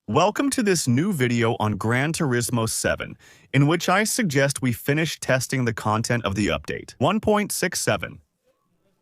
Welcome to this new video on Gran Turismo 7, in which I suggest we finish testing the content of the update 1.67.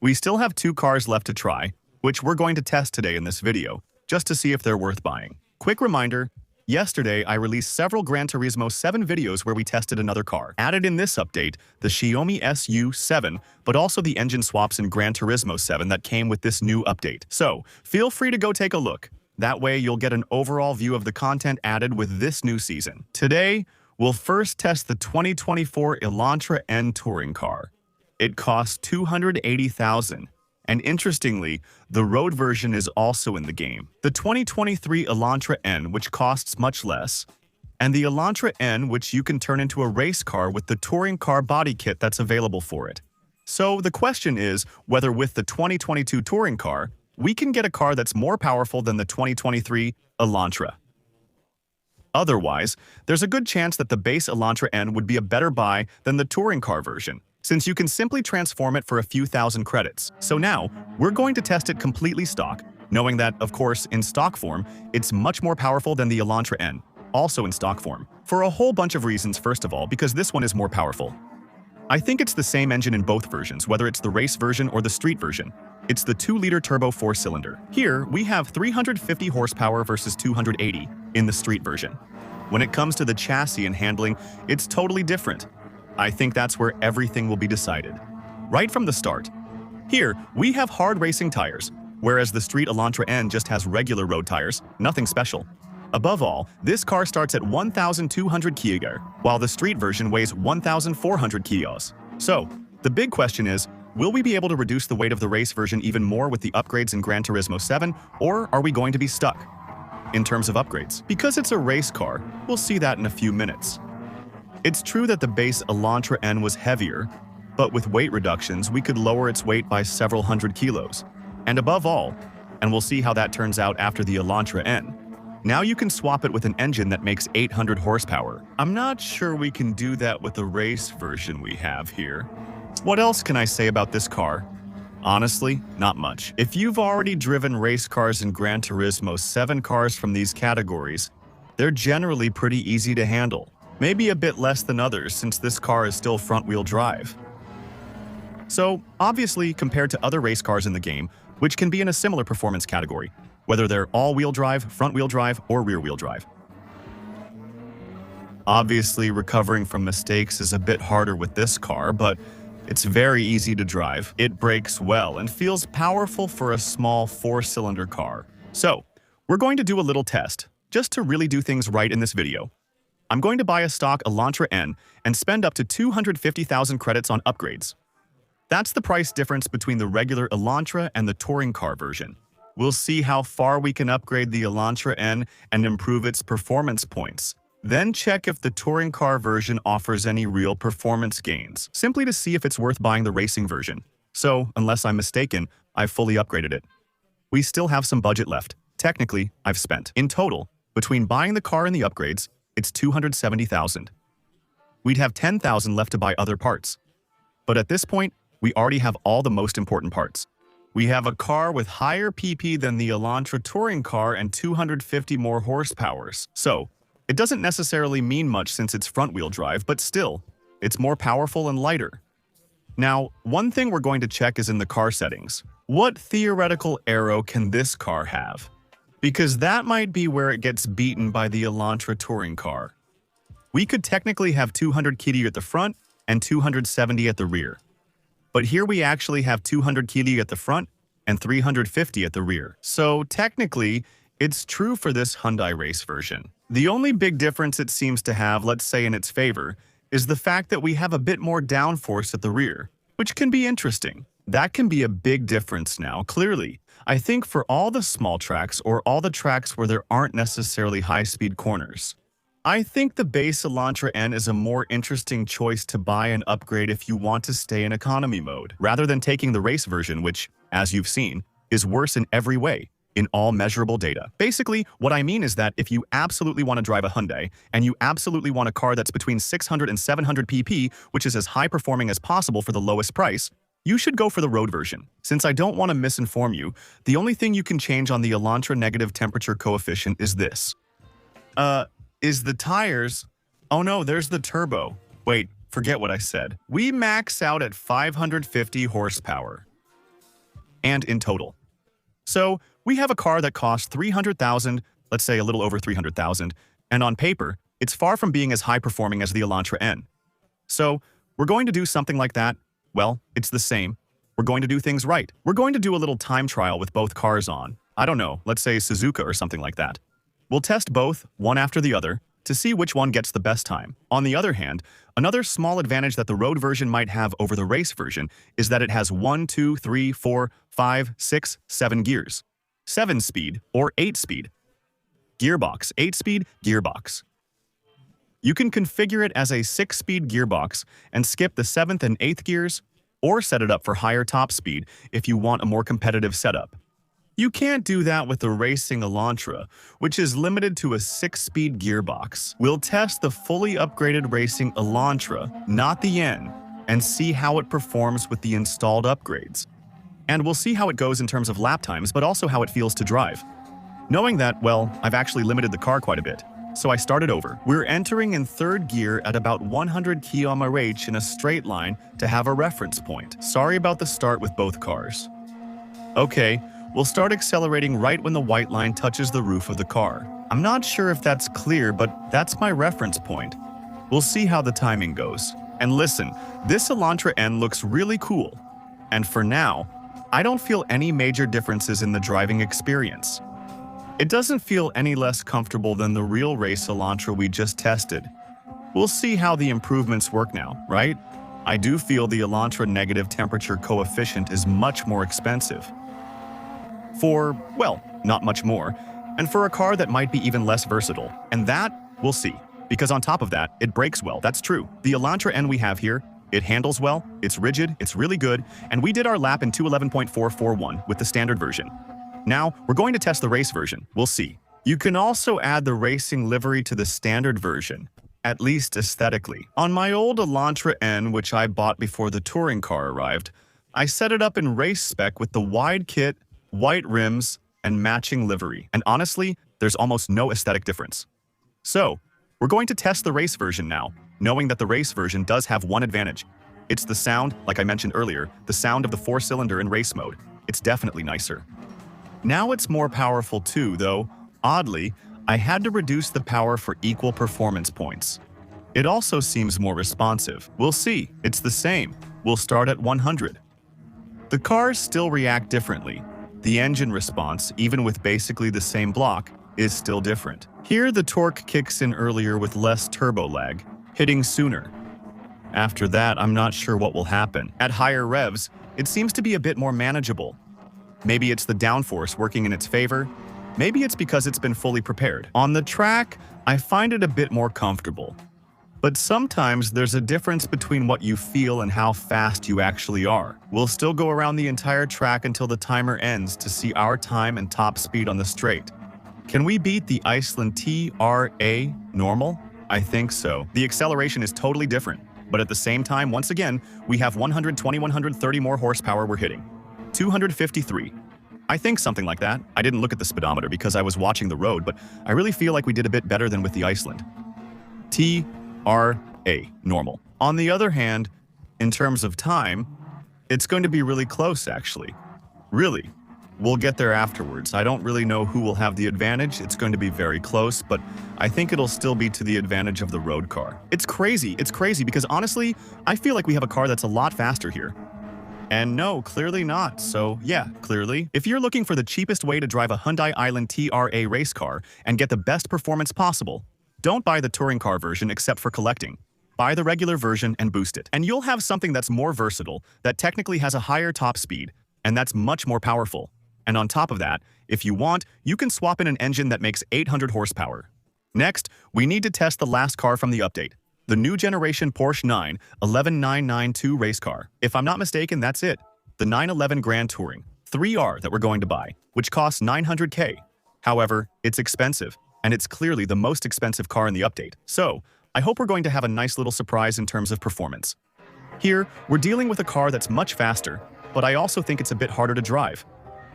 We still have 2 cars left to try, which we're going to test today in this video, just to see if they're worth buying. Quick reminder, yesterday I released several Gran Turismo 7 videos where we tested another car. Added in this update, the Xiaomi SU7, but also the engine swaps in Gran Turismo 7 that came with this new update. So, feel free to go take a look. That way, you'll get an overall view of the content added with this new season. Today, we'll first test the 2024 Elantra N touring car. It costs $280,000, and interestingly, the road version is also in the game. The 2023 Elantra N, which costs much less, and the Elantra N, which you can turn into a race car with the touring car body kit that's available for it. So the question is whether with the 2022 touring car, we can get a car that's more powerful than the 2023 Elantra. Otherwise, there's a good chance that the base Elantra N would be a better buy than the touring car version, since you can simply transform it for a few thousand credits. So now, we're going to test it completely stock, knowing that, of course, in stock form, it's much more powerful than the Elantra N, also in stock form. For a whole bunch of reasons, first of all, because this one is more powerful. I think it's the same engine in both versions, whether it's the race version or the street version. It's the 2-liter turbo 4-cylinder. Here, we have 350 horsepower versus 280 in the street version. When it comes to the chassis and handling, it's totally different. I think that's where everything will be decided. Right from the start. Here, we have hard racing tires, whereas the street Elantra N just has regular road tires, nothing special. Above all, this car starts at 1,200 kg, while the street version weighs 1,400 kilos. So, the big question is, will we be able to reduce the weight of the race version even more with the upgrades in Gran Turismo 7, or are we going to be stuck? In terms of upgrades, because it's a race car, we'll see that in a few minutes. It's true that the base Elantra N was heavier, but with weight reductions, we could lower its weight by several hundred kilos. And above all, and we'll see how that turns out after the Elantra N, now you can swap it with an engine that makes 800 horsepower. I'm not sure we can do that with the race version we have here. What else can I say about this car? Honestly, not much. If you've already driven race cars in Gran Turismo 7 cars from these categories, they're generally pretty easy to handle. Maybe a bit less than others since this car is still front-wheel drive. So, obviously, compared to other race cars in the game, which can be in a similar performance category, whether they're all-wheel drive, front-wheel drive, or rear-wheel drive. Obviously, recovering from mistakes is a bit harder with this car, but it's very easy to drive. It brakes well and feels powerful for a small 4-cylinder car. So, we're going to do a little test, just to really do things right in this video. I'm going to buy a stock Elantra N and spend up to 250,000 credits on upgrades. That's the price difference between the regular Elantra and the touring car version. We'll see how far we can upgrade the Elantra N and improve its performance points. Then check if the touring car version offers any real performance gains, simply to see if it's worth buying the racing version. So, unless I'm mistaken, I've fully upgraded it. We still have some budget left. Technically, I've spent. In total, between buying the car and the upgrades, it's $270,000. We'd have $10,000 left to buy other parts. But at this point, we already have all the most important parts. We have a car with higher PP than the Elantra touring car and 250 more horsepowers. So, it doesn't necessarily mean much since it's front-wheel drive, but still, it's more powerful and lighter. Now, one thing we're going to check is in the car settings. What theoretical aero can this car have? Because that might be where it gets beaten by the Elantra touring car. We could technically have 200 kg at the front and 270 at the rear. But here we actually have 200 kg at the front and 350 at the rear. So technically, it's true for this Hyundai race version. The only big difference it seems to have, let's say in its favor, is the fact that we have a bit more downforce at the rear, which can be interesting. That can be a big difference now, clearly. I think for all the small tracks or all the tracks where there aren't necessarily high-speed corners, I think the base Elantra N is a more interesting choice to buy and upgrade if you want to stay in economy mode, rather than taking the race version, which, as you've seen, is worse in every way, in all measurable data. Basically, what I mean is that if you absolutely want to drive a Hyundai, and you absolutely want a car that's between 600 and 700 pp, which is as high-performing as possible for the lowest price, you should go for the road version. Since I don't want to misinform you, the only thing you can change on the Elantra negative temperature coefficient is this. Uh, is the tires... Oh no, there's the turbo. Wait, forget what I said. We max out at 550 horsepower. And in total. So, we have a car that costs 300,000, let's say a little over 300,000, and on paper, it's far from being as high-performing as the Elantra N. So, we're going to do something like that. Well, it's the same. We're going to do things right. We're going to do a little time trial with both cars on. I don't know, let's say Suzuka or something like that. We'll test both, one after the other, to see which one gets the best time. On the other hand, another small advantage that the road version might have over the race version is that it has 1, 2, 3, 4, 5, 6, 7 gears. 7-speed or 8-speed. Gearbox, 8-speed gearbox. You can configure it as a 6-speed gearbox and skip the 7th and 8th gears, or set it up for higher top speed if you want a more competitive setup. You can't do that with the racing Elantra, which is limited to a 6-speed gearbox. We'll test the fully upgraded racing Elantra, not the N, and see how it performs with the installed upgrades. And we'll see how it goes in terms of lap times, but also how it feels to drive. Knowing that, well, I've actually limited the car quite a bit, so I started over. We're entering in 3rd gear at about 100 km/h in a straight line to have a reference point. Sorry about the start with both cars. Okay. We'll start accelerating right when the white line touches the roof of the car. I'm not sure if that's clear, but that's my reference point. We'll see how the timing goes. And listen, this Elantra N looks really cool. And for now, I don't feel any major differences in the driving experience. It doesn't feel any less comfortable than the real race Elantra we just tested. We'll see how the improvements work now, right? I do feel the Elantra negative temperature coefficient is much more expensive. For, well, not much more, and for a car that might be even less versatile. And that, we'll see. Because on top of that, it brakes well, that's true. The Elantra N we have here, it handles well, it's rigid, it's really good, and we did our lap in 2:11.441 with the standard version. Now, we're going to test the race version, we'll see. You can also add the racing livery to the standard version, at least aesthetically. On my old Elantra N, which I bought before the touring car arrived, I set it up in race spec with the wide kit, white rims, and matching livery. And honestly, there's almost no aesthetic difference. So, we're going to test the race version now, knowing that the race version does have one advantage. It's the sound, like I mentioned earlier, the sound of the 4-cylinder in race mode. It's definitely nicer. Now it's more powerful too, though, oddly, I had to reduce the power for equal performance points. It also seems more responsive. We'll see, it's the same. We'll start at 100. The cars still react differently. The engine response, even with basically the same block, is still different. Here, the torque kicks in earlier with less turbo lag, hitting sooner. After that, I'm not sure what will happen. At higher revs, it seems to be a bit more manageable. Maybe it's the downforce working in its favor. Maybe it's because it's been fully prepared. On the track, I find it a bit more comfortable. But sometimes there's a difference between what you feel and how fast you actually are. We'll still go around the entire track until the timer ends to see our time and top speed on the straight. Can we beat the Iceland TRA normal? I think so. The acceleration is totally different, but at the same time, once again, we have 120-130 more horsepower we're hitting. 253. I think something like that. I didn't look at the speedometer because I was watching the road, but I really feel like we did a bit better than with the Iceland. TRA normal. On the other hand, in terms of time, it's going to be really close actually. Really. We'll get there afterwards. I don't really know who will have the advantage. It's going to be very close, but I think it'll still be to the advantage of the road car. It's crazy because honestly, I feel like we have a car that's a lot faster here. And no, clearly not. So yeah, clearly. If you're looking for the cheapest way to drive a Hyundai Island TRA race car and get the best performance possible, don't buy the touring car version except for collecting. Buy the regular version and boost it. And you'll have something that's more versatile, that technically has a higher top speed, and that's much more powerful. And on top of that, if you want, you can swap in an engine that makes 800 horsepower. Next, we need to test the last car from the update, the new generation Porsche 911 race car. If I'm not mistaken, that's it. The 911 Gran Touring 3R that we're going to buy, which costs $900K. However, it's expensive, and it's clearly the most expensive car in the update. So, I hope we're going to have a nice little surprise in terms of performance. Here, we're dealing with a car that's much faster, but I also think it's a bit harder to drive.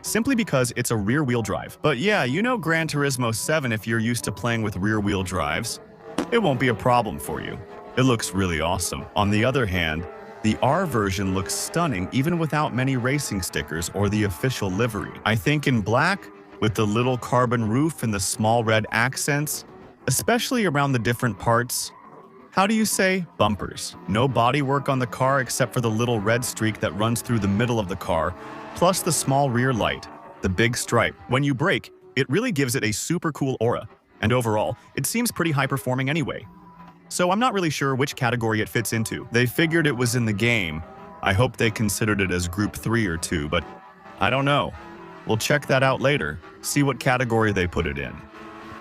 simply because it's a rear-wheel drive. But yeah, you know Gran Turismo 7, if you're used to playing with rear-wheel drives, it won't be a problem for you. It looks really awesome. On the other hand, the R version looks stunning even without many racing stickers or the official livery. I think in black, with the little carbon roof and the small red accents, especially around the different parts, how do you say, bumpers. No bodywork on the car except for the little red streak that runs through the middle of the car, plus the small rear light, the big stripe. When you brake, it really gives it a super cool aura, and overall, it seems pretty high-performing anyway. So I'm not really sure which category it fits into. They figured it was in the game. I hope they considered it as Group 3 or 2, but I don't know. We'll check that out later, see what category they put it in.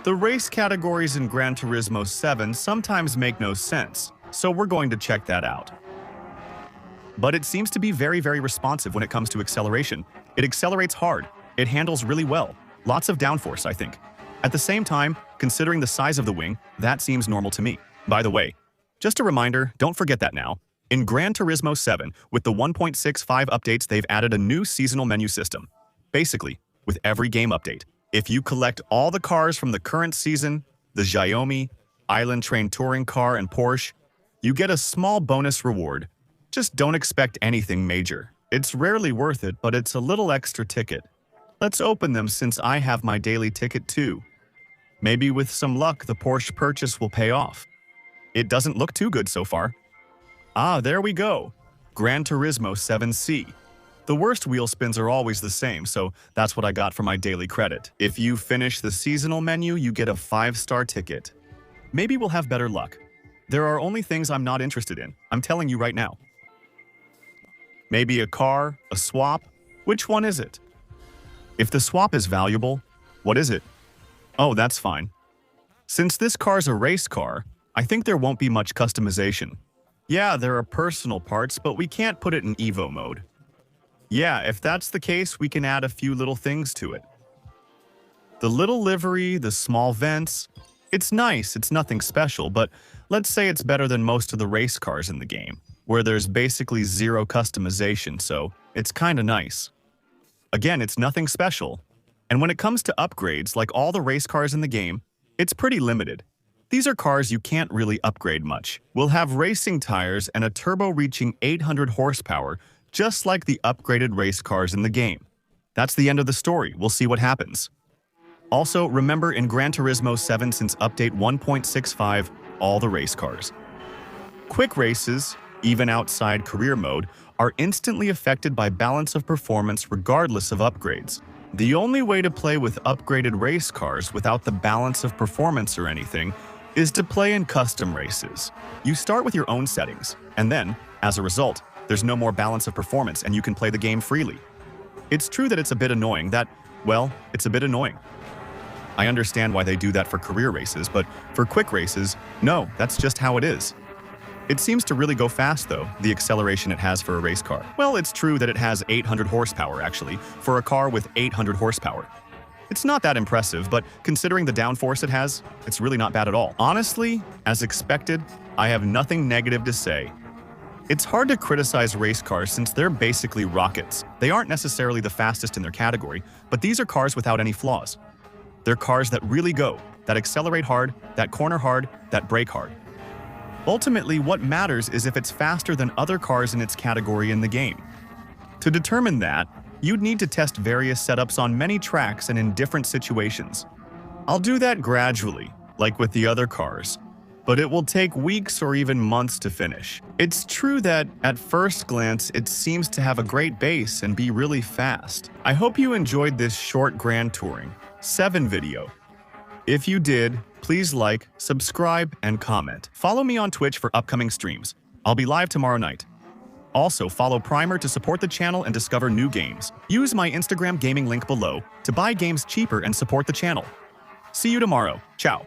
The race categories in Gran Turismo 7 sometimes make no sense, so we're going to check that out. But it seems to be very, very responsive when it comes to acceleration. It accelerates hard. It handles really well. Lots of downforce, I think. At the same time, considering the size of the wing, that seems normal to me. By the way, just a reminder, don't forget that now. In Gran Turismo 7, with the 1.65 updates, they've added a new seasonal menu system. Basically, with every game update, if you collect all the cars from the current season, the Xiaomi, Island Train Touring Car, and Porsche, you get a small bonus reward. Just don't expect anything major. It's rarely worth it, but it's a little extra ticket. Let's open them since I have my daily ticket too. Maybe with some luck, the Porsche purchase will pay off. It doesn't look too good so far. Ah, there we go. Gran Turismo 7C. The worst wheel spins are always the same, so that's what I got for my daily credit. If you finish the seasonal menu, you get a 5-star ticket. Maybe we'll have better luck. There are only things I'm not interested in. I'm telling you right now. Maybe a car, a swap. Which one is it? If the swap is valuable, what is it? Oh, that's fine. Since this car's a race car, I think there won't be much customization. Yeah, there are personal parts, but we can't put it in Evo mode. Yeah, if that's the case, we can add a few little things to it. The little livery, the small vents, it's nice, it's nothing special, but let's say it's better than most of the race cars in the game, where there's basically zero customization, so it's kinda nice. Again, it's nothing special. And when it comes to upgrades, like all the race cars in the game, it's pretty limited. These are cars you can't really upgrade much. We'll have racing tires and a turbo reaching 800 horsepower, just like the upgraded race cars in the game. That's the end of the story. We'll see what happens. Also, remember in Gran Turismo 7 since update 1.65, all the race cars. Quick races, even outside career mode, are instantly affected by balance of performance regardless of upgrades. The only way to play with upgraded race cars without the balance of performance or anything is to play in custom races. You start with your own settings, and then, as a result, there's no more balance of performance and you can play the game freely. It's true that it's a bit annoying it's a bit annoying. I understand why they do that for career races, but for quick races, no, that's just how it is. It seems to really go fast though, the acceleration it has for a race car. Well, it's true that it has 800 horsepower actually, for a car with 800 horsepower. It's not that impressive, but considering the downforce it has, it's really not bad at all. Honestly, as expected, I have nothing negative to say. It's hard to criticize race cars since they're basically rockets. They aren't necessarily the fastest in their category, but these are cars without any flaws. They're cars that really go, that accelerate hard, that corner hard, that brake hard. Ultimately, what matters is if it's faster than other cars in its category in the game. To determine that, you'd need to test various setups on many tracks and in different situations. I'll do that gradually, like with the other cars, but it will take weeks or even months to finish. It's true that, at first glance, it seems to have a great base and be really fast. I hope you enjoyed this short Gran Touring 7 video. If you did, please like, subscribe, and comment. Follow me on Twitch for upcoming streams. I'll be live tomorrow night. Also, follow Primer to support the channel and discover new games. Use my Instagram gaming link below to buy games cheaper and support the channel. See you tomorrow. Ciao.